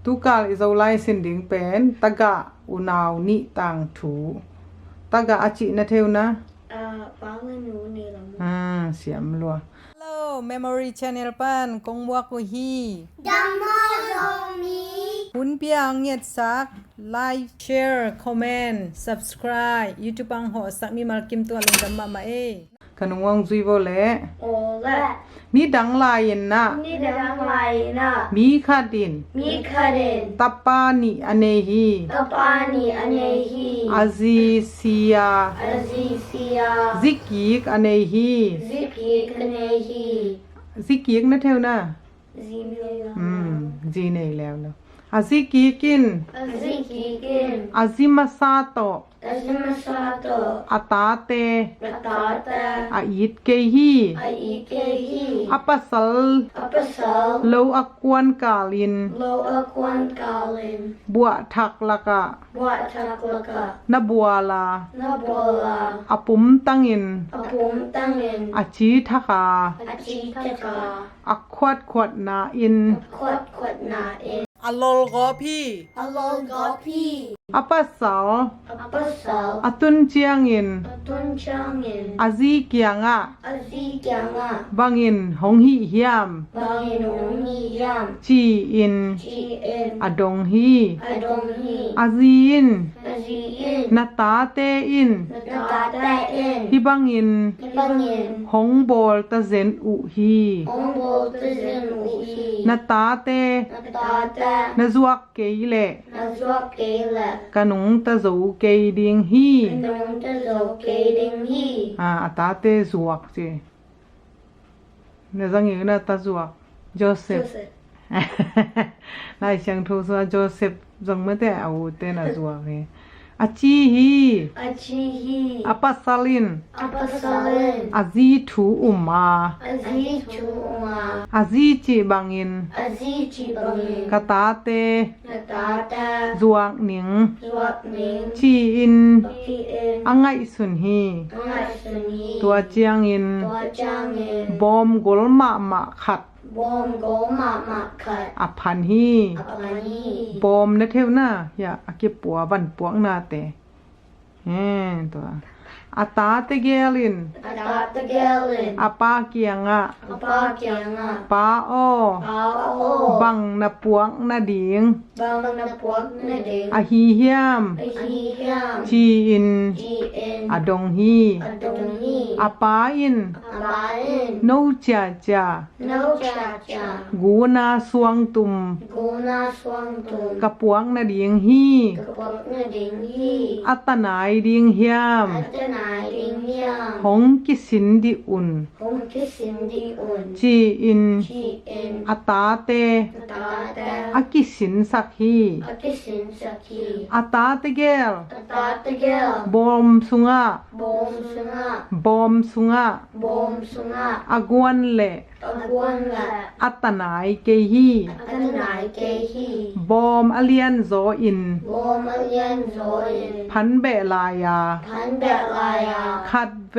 tukal izolai sinding pen taga unaw ni tang thu taga achi na theu na Panganu ni lam siam lo hello memory channel pan kongwa ko hi Dhamma Lomi hun piang yet sak like share comment subscribe youtube ang ho sak mi mal kim to along damma ma e kanungwang zui vo le Ola ni dang lain na Ni Dhamma Laina mi khadin Mikhaden tapani anehi Kapani Anehi azisia Azisia zikik anehi Ziki Kanehi zikik na theu na Zimila ji nei lew lo azikikin Ziki Kin azimasato Azimasato atate Ratata ait kehi Aikehi apasal Apasal lo akwan kalin Lo Akwan Kalin bua thak laka Wat Taklaka na buala Nabola apum tangin Apum Tangin achi thaka Achitaka akhwat khwat na in Kwat Na In alol go phi Alol Gopi apasal Apasal atun chiangin Atun Changin azi kianga Azikyanga bangin honghi hiam Bangin Umi Yam chi in Chi In adong hi Adong Hi azin Azi In natate in Natata In hibangin Bangin hongbol ta zen u hi Ombo Tizin Uhi natate Natata nazuak keile Nazwak Kayla kanung ta zo ke ding hi Nung Tazokating Hi atate zuak che ne zang yu na ta zuak joseph lai chang thu sa joseph zong ma te au te na zuak he achi hi Achihi apasalin Apasalin azi thu umma Azi Chuma azi chi bangin Azi Chibangin katate Natata zuak ning Zwak Ning chi in Chi In angai sun hi Angasuni tua chiang in Tua Changin bom golma ma khat Bom Goma Makat aphan hi Apani บอมนะเทวนะอย่าอาเก็บปัวบันปวงนาเตตัวอาตาเตเกลิน Atata Galin อาปาเกียงอะ Apakyanga ปาโอ Pao บังนะปวงนาดิง Bang na Puak na Ding อาฮีเฮียม Ahiham จีอิน Ji In อาดงฮี Adoni อาปาอิน Abain โนจาจา No Chacha กูนาสวงตุม Guna Swang Tum กะปวงนาดิงฮี Kapag na Ding Hi อัตนายดิงเฮียม Atanay Ding หงกิสินดิอุ่น Hong Kisim Di Un จีอิน Ji In อาตาเต Atata อากิสินสักฮี Akisin Saki อาตาเตเกล Atata Gel บอมสุงะ Bom Sunga บอมสุงะ Bom Sunga อากวนเละ Agwan La อัตนายเกฮี Atanay Kehi บอมอเลียนโซอิน Bom Alyan Zoin พันเบลายา Panbelaya คัดเว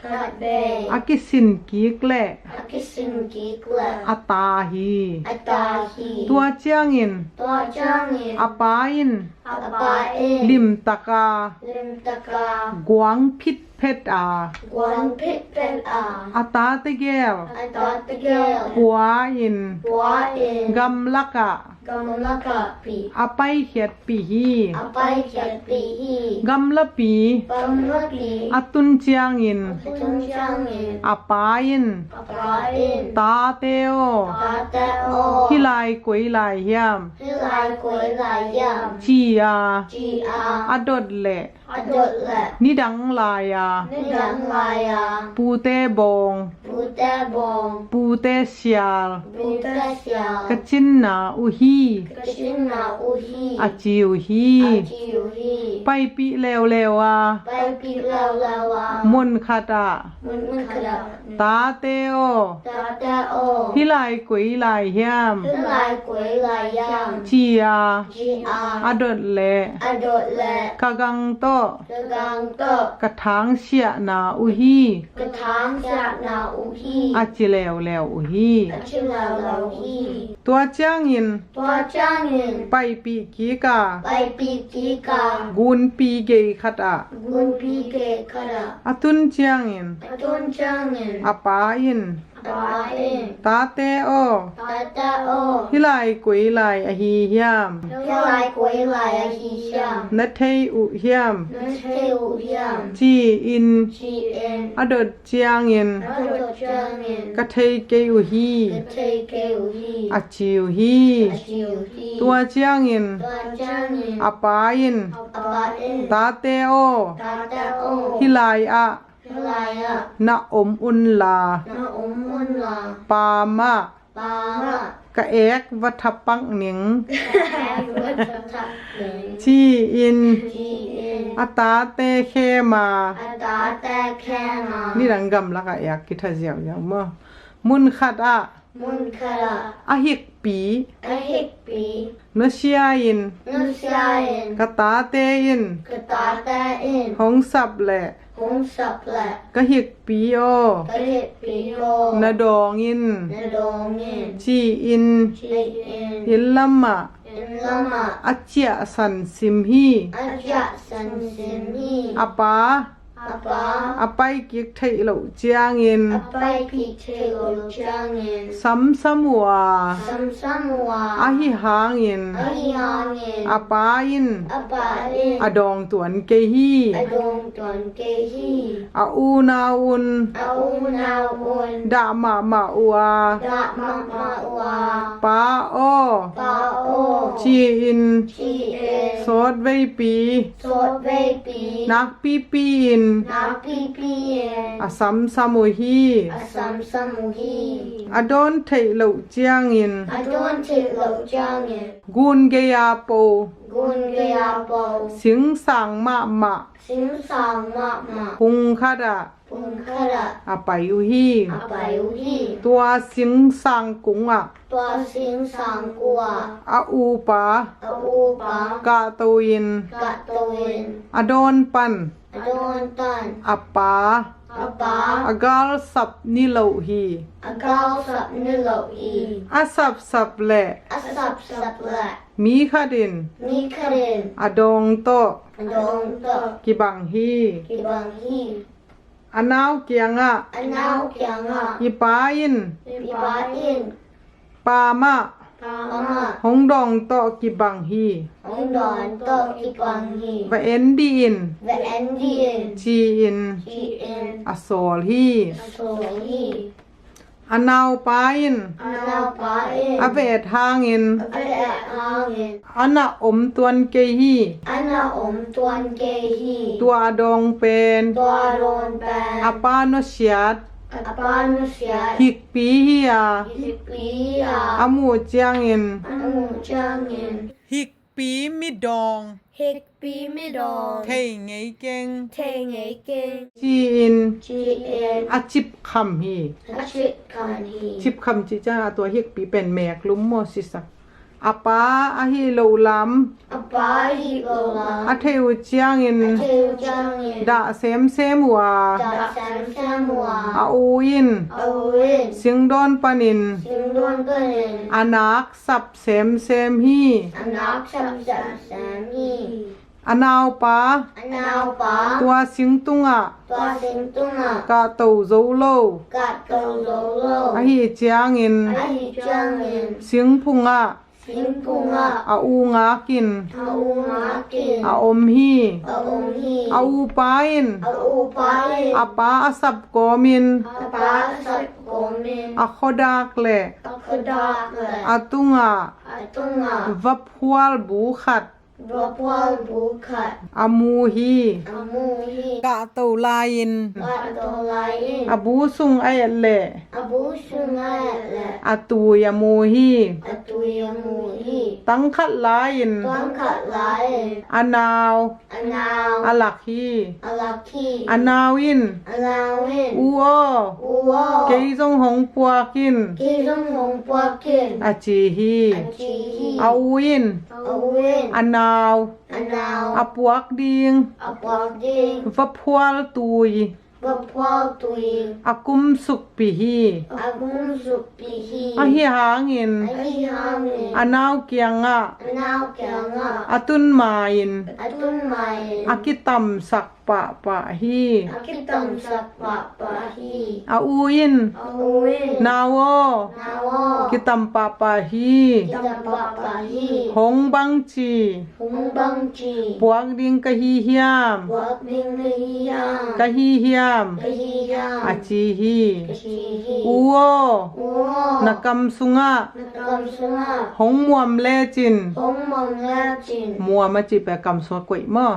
Katbe อากิสินกีกเละ Akisim Gikla อาตาฮี Atahi ตัวเจียงอิน Tua Changin อาปาอิน Apain ลิมตะกา Limtaka กวางพิษเพชรอา Gwan Pit Pet A อาตาเตเกล Atatagel กัวอิน Buain กำลักะ Gamlaka Pi อาไปเขียดปีฮี Apay Kiatpihi กำละปี Pamlapi อาตุนเจียงอิน Tung Changin อาปาอิน Apain ตาเตโอ Tatao ฮิลายกวยลายเฮียม Hilay Koi Layam ชียา Gia อาดดเละ Adotla นิดังลายา Nidang Laya ปูเตบง Buta Bong ปูเตเชียล Buta Sial กะจินนาอุฮี Kashina Uhi อาจิวฮี Ajiuhi ไปปีเลวเลวา Pai Pilalawa มุนคาตา Munmukala ตาเตโอ Tatao ฮิลายกวยลายเฮียม Hilay Koi Layam ชียา Gia อาดดเละ Adotla กะกังโต Gagang To กะถางเชียนาอุฮี Katang Sa Na Uhi อาจิเลวเลวอุฮี Achilalahi ตั ตัวเจียงอิน ตัวจางอิน ไปปีกีกา ไปปีกีกา กุนปีเกยขัดอะ กุนปีเกคารา อตุนเจียงอิน ตุนจางอิน อปาอิน ปาอิน ตาเตโอ ตาตาโอ ฮิไลกุยไลอหีเฮียม เที่ยวไล่กวยไล่อาฮิชาม นัทเทอุเฮียม นันเทอุยาม จีอิน จีเอ็น อเดดเจียงอิน ตัวจางอิน กะเทเกอุฮี เทเกอุฮี อจิวฮี อาจิวฮี ตัวเจียงอิน ตัวจางอิน อปาอิน ปาอิน ตาเตโอ ตาตาโอ ฮิไลอะ เที่ยวไล่อะ นะอมอุนลา นาอมมุนลา ปามะ ปามะ กะเอกวัทปังหนิง แค่วัฏทักหนึ่ง จีอิน จีเอ็น อตาเตเคมา อัตตาแต่แค่มา นี่ดังกำลักอะอยากกิทะเจียวอย่างเมื่อมุนขัดอะ มุนคารา อะฮิกปี อะฮิกปี นเชียอิน นุสยาอิน กะตาเตอิน กตาแต่อิน หงสับแหละ หงสับแหละ กะฮิกปีโอก ะเริปีโย นาดองอิน นดงอิน จีอิน จีอิน อินลัมมะ อินลามะ อัจเจียสันซิมฮี อาจะสันสินี อปา อาปา อไปกิกไทเหลาเจียงอิน อาไปพิเทโลจางอิน ซัมซัมวา ซัมซัมวา อะฮิหางอิน อาฮิฮางอิน อปาอิน อาปาอิน อดองตวนเกฮี อาดงตวนเกฮี อาอูนาอุน อาอูนาอุน ดามามาอัว ดะมะมะวา ปาโอ ปาโอ ชีอิน ชีเอ็น โสดเวปี โซดเวปี นักปีปีอิน นาปีปีเอ็น อาซัมซามุฮี อาสัมสัมมุฮี อดอนไทเหลาเจียงอิน อาดวนเทโลจางอิน กุนเกยาโป กุนเกียโป สิงสังมะมะ สิงสังมะมะ พุงคดะ ปุงคาระ อาไปยุฮี อาปายุฮี ตัวสิงสังกุงอะ ตัวสิงสังกัว อาอูปา อาอูปาก าโตอิน กะตวิน อดอนปัน อาดวนตัน อาปา อาปา อากาลสับนิโลฮี อากาสับนิโลอี อาสับสับแหละ อาสับสับละ มีขดิน มีคาริน อดองโต อาดงโต กิบังฮี กิบังฮี อานาวเกียงอะ อันนาวเกียงอะ อีปาอิน ปีปาอิน ปามะ ปามะ หงดองโตกิบังฮี องดอนโตกิบังฮี วะเอ็นดีอิน เวเอนดีอิน จีอิน จีเอ็น อโซลฮี โซฮี อานาวปาอิน อันนาวปาอิน อเวทฮางอิน อเวะฮางอิน อานาอมตวนเกฮี อันนาอมตวนเกฮี ตัวดองเป็น ตัวโรนแปน อาปาโนเชียด อปานุเสีย ฮิกปีฮียา ฮิปียา อามูเจียงอิน อันมูจางอิน ฮิกปีมิดอง เฮกปีไม่ดอง เทงไงเกง เทงไงเก่ง จีอิน จีเอ็น อาจิบคำฮี อาชิตกันฮี ชิบคำจิจ้าตัวฮิกปีเป็นแมกลุมโมสิสักอาปาอาฮิโลลัม อปาฮิโกลา อาเทวเจียงอิน เทวจางอิน ดาเซมเซมวา ดาแซมแซมวา อาอูอิน เอาวิน สิงดอนปานิน สิงดวนเกิน อานักสับเซมเซมฮี อันนักสับแซมแซมฮี อานาวปา อันนาวปา ตัวสิงตุงอะ ตัวสิงตุงะ กาโตโซโล กัดโตโลโล อาฮิเจียงอิน อาฮิจางอิน สิงพุงอะ สิงปุงะ อาอูงากิน อาอูมากิน อาอมฮี อาอมฮี อาอูปาอิน อาอูปาอิน อาปาอาสับกอมิน อาปาสัตโกมิน อาโคดากเล อาคดากเลย อาตุงอะ อาตุงะ วับพวลบูขัด บัวพวลบุขัด อามูฮี อามูฮี กาโตลายิน กาโตไลอิน อาบูซุงไอเล อาบูชุงะแหละ อาตูยามูฮี อาตุยมูฮี ตังคัดลายิน ต้นขัดไลอิน อานาว อานาว อาลักฮี อาลักคี อานาวอิน อาลาวิน อูโอ อูโอ เกยซงหงปัวกิน กีจงหงปัวกิน อาจีฮี อาจีฮี อาอูอิน อาวิน อานาว อานาว อาปวกดิง อาปอกดิง วับพวลตุย bậc phao tùy akum suk pi hi agum sụp bì hi a hi hangin ai hang anaw kianga nao kya nga atun main atun mai akitam sak pa hi akitam sak pa hi a uin awin nawo nawo kitam pa hi kitam pa hi hong bang chi hung bang chi puak ding ka hi hiam Wak ding hi yang ka hi hiam hi yang a chi hi hi hi uo Ủa nakam sunga cầm sunga hong muam le chin hong mong la chin มัวมาจิไปกำสวกวยมอ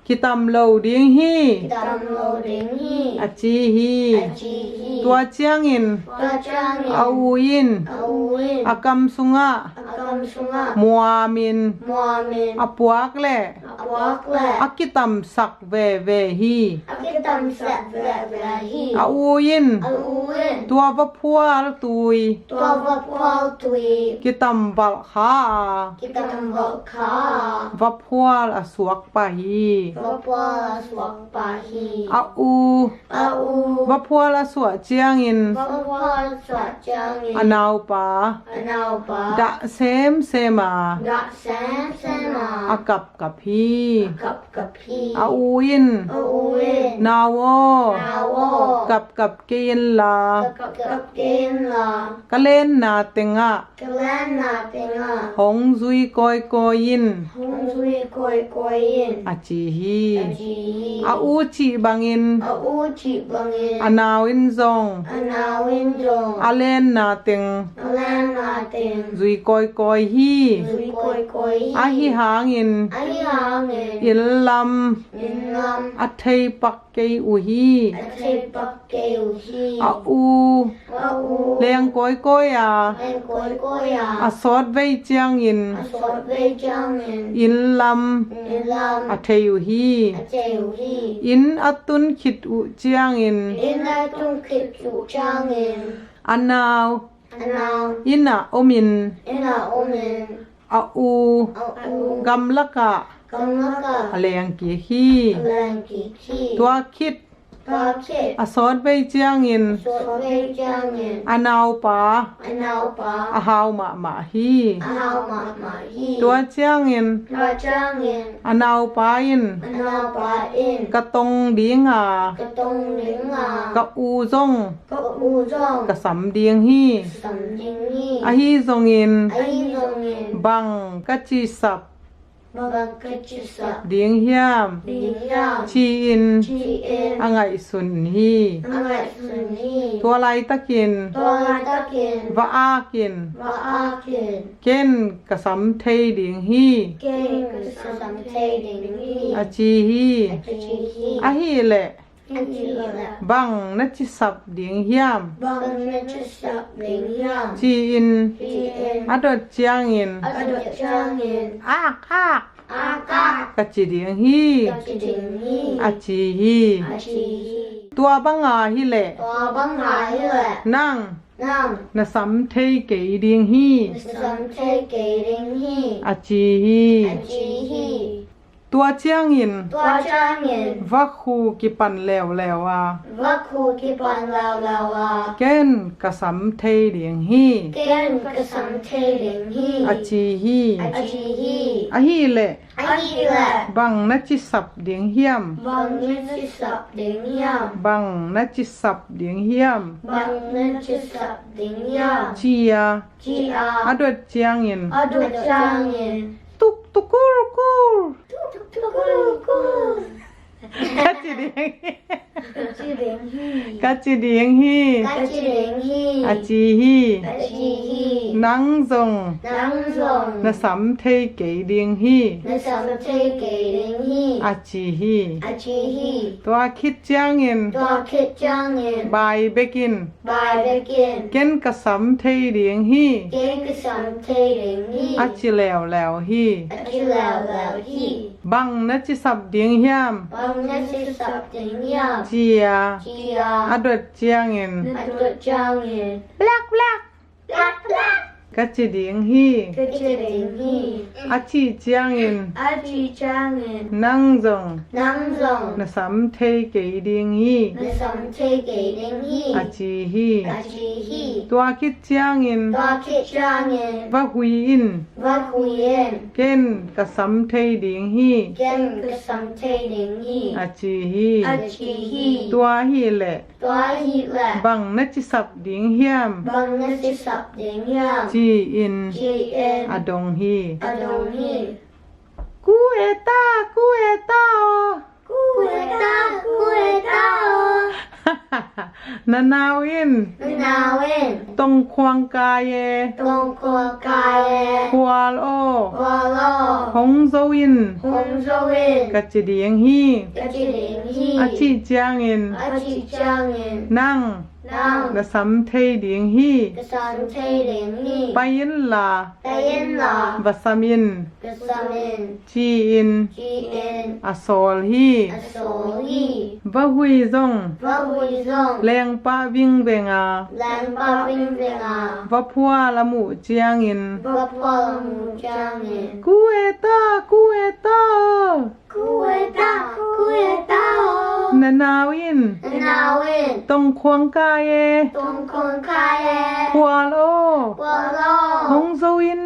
คิตำโลดิงฮี tam lô đến hi อาจีฮี chi hi ตัวเจียงอิน ta trang อาอูยิน awin อากำสุงะ cầm sunga มัวมิน mua min อาปวกแหละ wak le อากิตำสักเวฮี akitam sa vla hi อาอูยิน awin ตัววะพัวลตุย to va phao tùy กิตำบัลคา kitam va kha วะพัวลอสวกปะฮี va pa swak pa hi อาอู au วะพัวลอสวเจียงอิน va pa swak chang อานาวปา anau pa ดะเซมเซมา đã sáng sáng mà อากับพี่ cặp hi อาอูยิน awin นาวอ nào กับเกนลา cặp kim là กะเล่นนาเตงะ cái lan là tình à หงซุยกอยกอยิน không duy coi yên อาจีฮี chỉ อาอูจีบังอิน ở u chỉ bằng yên อานาวินซอง nào in rồi อาเล่นนาเตง lan là tình ซุยกอยฮี duy coi อาฮิหางอิน ấy hàng nghìn อิลลัม nghìn năm อาเทยปักเกยอูฮี thầy bắc kêu hi อาอู au เลียงกอยอ่ะ em coi อา à ซอดไว้เจียงอิน sọt về trang nghìn อินลัม in lam อาเทยูฮี chèo hi อินอัตุนคิดอุเจียงอิน in ra trong kịp chủ trang nghìn อันนาว anh nào อินอะโอมิน in là ôm mình อาอู au กัมละกะ con nó อะ cả เลงกีฮี lên kỳ thi ตัวคิด có chết อาซอดไว้เจียงอิน sọt về trang nghìn อานาวปา anh nào อา bà ฮาวมาฮี nào mà hi ตัวเจียงอิน lo trang nghìn อานาวปาอิน anh nào bà in กะตงดีงา cái tông lính กะ à อูซง có u rong กะสำเดียงฮี sầm dinh hi อาฮีซงอิน ấy rong nghìn บังกะจีสับ bằng cái chữ sợ เดียงเฮียม đi ra ชีอิน chị em อะไงสุนฮี anh lại xuân hi ตัวไรตะกิน to là ta kiền วะอากิน và a kiền เก้นกะสำเทยเดียงฮี kê cái sầm thê đình hi อาจีฮี chị hi อาฮีแหละ anh chị là บังนัจิสับเดียงเฮียม bằng nên chữ sợ đình hiam ชีอิน chị em อะดดเจียงอิน ở được trang nghìn อาก a ca กะจีเดียงฮี chị đình hi อาจีฮี a chị hi ตัวบังอาฮีแหละ to bằng hải lệ นั่ง nam นะสำเทยเกยเดียงฮี sầm thê kê đình hi อาจีฮี a chị hi ตัวเจียงอิน to trang nghìn วักคูกิปันแล้วอ่ะ vác khu cái bàn lao à เก้นกะสำเทยเดียงฮี kén cái sắm thê đình hi อาจีฮี a chị hi อาฮีแหละ a hi lệ บังนัจิสับเดียงเฮียม bằng nên chữ sập đình hiam บังนัจิสับเดียงเฮียม bằng nên chữ sập đình hiam ชีย chị อะ à ดดเจียงอิน ở được trang nghìn ตุกตุกูรกู cô กะจีเดียงฮี chị đình hi กะจีเดียงฮี các chị đình hi อาจีฮี a chị hi นังซง nắng rồng นะสำเทยเกยเดียงฮี nên sắm thê kê đình hi อาจีฮี a chị hi ตัวคิดเจียงอิน to kết trang nghìn บายเบกิน bài bên kia เก้นกะสำเทยเดียงฮี kén cái sắm thê đình hi อาจิแล้วฮี a chị lao hi บังนัจิสับเดียงเฮียม bằng nên chữ sập đình hiam เจีย chị อะ à ดดเจียงอิน a được trang nghìn บลัก lắc lắc กัจจิดิงฮี 个这灵意， อาชีจียงอิน 阿吉张人， นั่งจง 囊中， นะสัมเทเกดิงฮี 那什么推给灵 อา 意， จีฮี 阿吉希， ตัวคิดจียงอิน 多克张人， ว่าหุยอิน 我胡言， เก้นกะสัมเทดิงฮี 跟个什么推灵 อา 意， จีฮี 阿吉希， ตัวฮีแหละ 多希了， บังนัจิสับดิงเฮียม 帮那些少灵样， จีอิน 吉 อ 恩， ดงฮี 阿东希， กูเอตากูเอตา 古伟大，古伟大哦， นานาวิน 那问。 ตรงควงกายเย 东国盖 ควาลโอ 我喽， หงโซวิน 红州人， กัจจิเดียงฮี 个这灵 อาชี 意， จียงอิน 阿吉张人， นั่ง 让 นะสัมเทเดียงฮี 个三推灵 ไป 意， ยินลา 带因了 บัสมิน 个三人， จีอิน 吉恩， อโซลฮี 阿所以， บะหุยซง 我会 แร 送 งปะวิ่งเบงอา 蓝巴冰冰啊， วะพัวละหมูเจียงอิน 我破木匠人， กูเอตากูเอตา 古伟大，古伟大哦， นานาวิน 那问 ตรงควงกายเย 东空开 ควาลโอ 我 ห 喽。 งโซวิน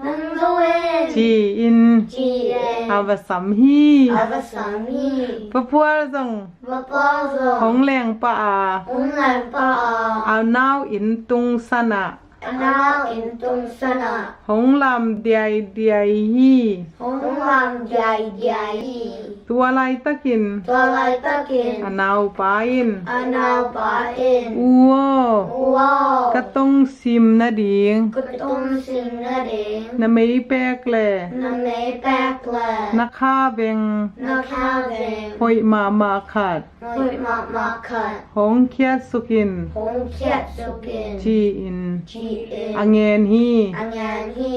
能够为 จีอิน 吉 อา 人， วสัมฮี 阿个上面， พระพัวซง 我包 ของ 着 แรงปะอา 红蓝包， เอานาวอินตุงสนะ 那运动衫啊， ของลำเดียเดียฮี 红蓝加加衣， ตัวอะไรตะกิน 多来得 อา 紧， นาวปาอิน 阿那把印， อัว 哇， กะต้องซิมนะดิง 个东西那里， นะไม่แปลกแล 那没白了， นะข้าเบง 那看人 หอยมาขาด 会慢慢看， ของเคียดสุกิน 红铁手巾， จีอิน 吉 อา 人， เงนฮี 阿年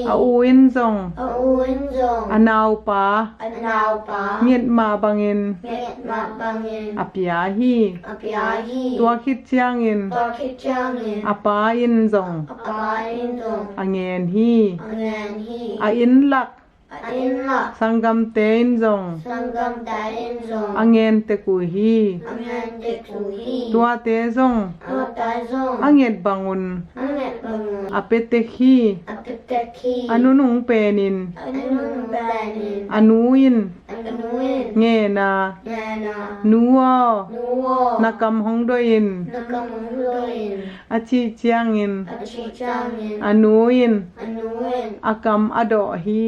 อา 嘿。 อูอินซง ở uống rồng อานาวปา ở nào bà เงียดมาบังอิน mẹ mà bằng in อาปยาฮี ở bia hi ตัวคิดเจียงอิน to khi trang in อาปาอินซง ở bà in rồng อาเงนฮี ở ngàn hi อาอินลัก ở in lọ สังกัมเตนซง sang gam đại in rồng อาเงนเตกุฮี ở ngàn đẹp thủ hi ตัวเตซง ở đại rồng อาเงดบังอุน ở mẹ bằng อาเปเตคี ở bít tết hi อนุนุงเปนิน ở nung bàn in อนุอิน ở nuôi เงนา nhà nà นัว nuo นักำหงดอยอิน nó cầm đôi in อาชีเจียงอิน ở chi trang in อนุอิน ở nuôi อากำอดอฮี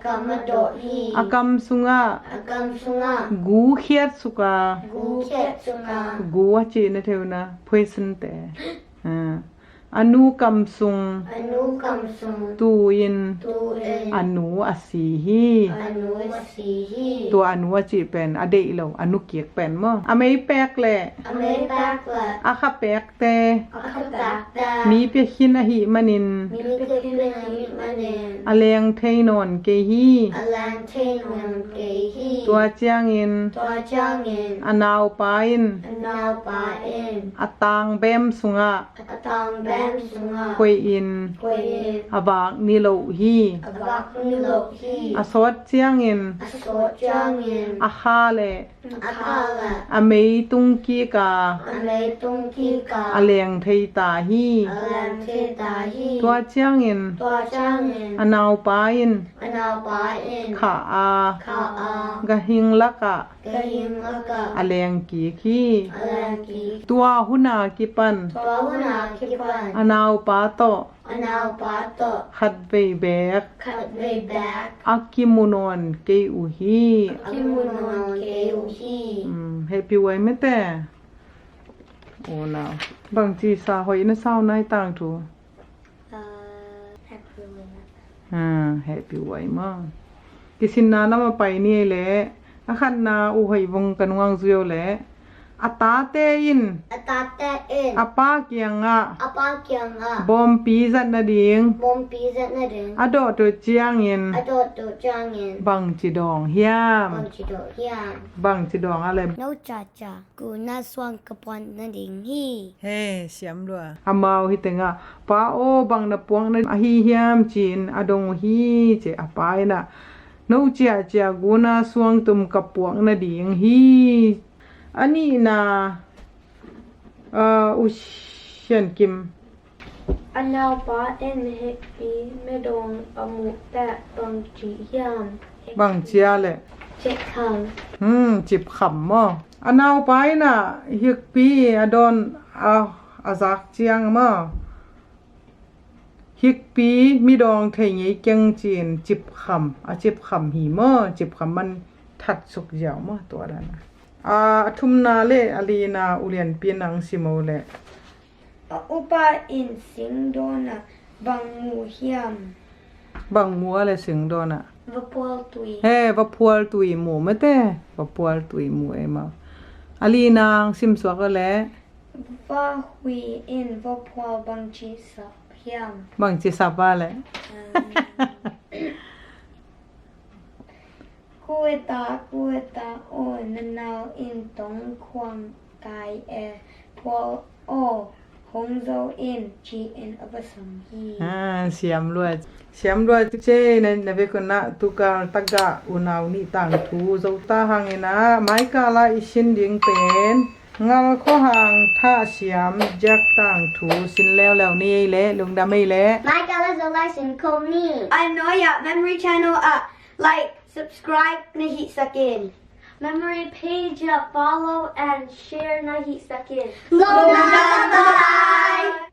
Akam do hi อากำสุงะ akam sunga กูเขียดสุกา gu khet sunga กูวาจีนะเทวนะพวยสันแต่อ่าอนุกำสุง anu kam sung ตูอิน tu en อนุอสีฮี anu si hi ตัวอนุวจีเป็นอเดอิโลอนุเกียกเป็นมั้งอไม่แปลกแหละ ame pak la อาคาแปลกแต่ akatak da มีเปียคินอหิมันิน mi ke pin hi manen อเลงเทนอนเกฮี alan ten wan ke hi ตัวเจียงอิน to chang en อนาวปาอิน anau pa en อตางเบมสุงะ atang bam sunga ควยอิน kwe en อบากนิโลฮี abak ni lo hi อสดเจียงอิน aso chang en อาคาเล akala อเมยตุงกีกา ame tung ki ka อเลงเทตาฮี alam te ta hi ตัวเจียงอิน to chang en อนาวปาอิน anau pa en ขาอา ka a กะหิงละกะ ka him aka อเลงกีคี alam ki ตัวหุนากิปัน to huna ki pan อนาวปาโต anau pa to ขัดเวแบก cut way back อากิมุนอนเกอุฮี kimunon ke u hi เฮปิไว้ไม่แต่โอ้นาวบางทีสาหอยนะเศร้านายต่างถูเฮปิไว้มั่งกิสินนานะมาไปนี่แหละอาคันนาอุหอยวงกันวังเซียวแหละ อาตาเตอิน Atate in. อาปาเกียงอะ Apa kyang a. บอมปีจัดนาดิง Bom pizat na din. อดอตัวเจียงอิน Adot do jangin. บังจิดองเฮียม Bom chido yam. บังจิดองอะไร No cha cha. Ku na swang kapon na ding hi. เฮ้เสียมด้วยอามาวฮิเตงะปาโอบังนะปวงนะอหิเฮียมจีนอดงฮีเจอปายนะนูเจียเจียกูนาสวงตุมกับปวงนะดิงฮีอันนี้นะอุเชียนกิม Anau ba in hikbi medong amukta bang chi yam. บังเจียเลย Chek hang. จิบขำมั้ออันเอาไปน่ะฮิกปีอดอนอาซักเจียงมั้อฮิกปีมีดองเทยเกียงจีนจิบขำจิบขำหีมั้อจิบขำมันทัดสุกยาวมั้อตัวนั้นทุมนาเลอลีนาอุเลียนปีนังสิโมเล Upa in singdona bang mu hiam. บังมัวเลยสิงโดนอ่ะ Vapol tui. เฮ้ว่าพัวตุยหมูไม่เต้ว่าพัวตุยหมูเอมาอลีนางซิมสวกก็แล้ว Va hui in vapol bang chi sa hiam. บังจิสับว่าแหละ Kueta o nanao in tong kwang kai pol o hong zo in chi in abasam hi. เสียมด้วยเจ้ในเวคนนะตุกาตะกะอุนาวนี่ต่างทูเจ้าตาหังเอนะไม้กาลาอิชินดิงเป็นงาข้อหังท่าเสียมจักต่างทูสินแล้วนี่แหละลุงดำไม่แหละ My colors are license call me. I know ya memory channel like subscribe nahi sakin. Memory page follow and share nahi sakin. No, bye.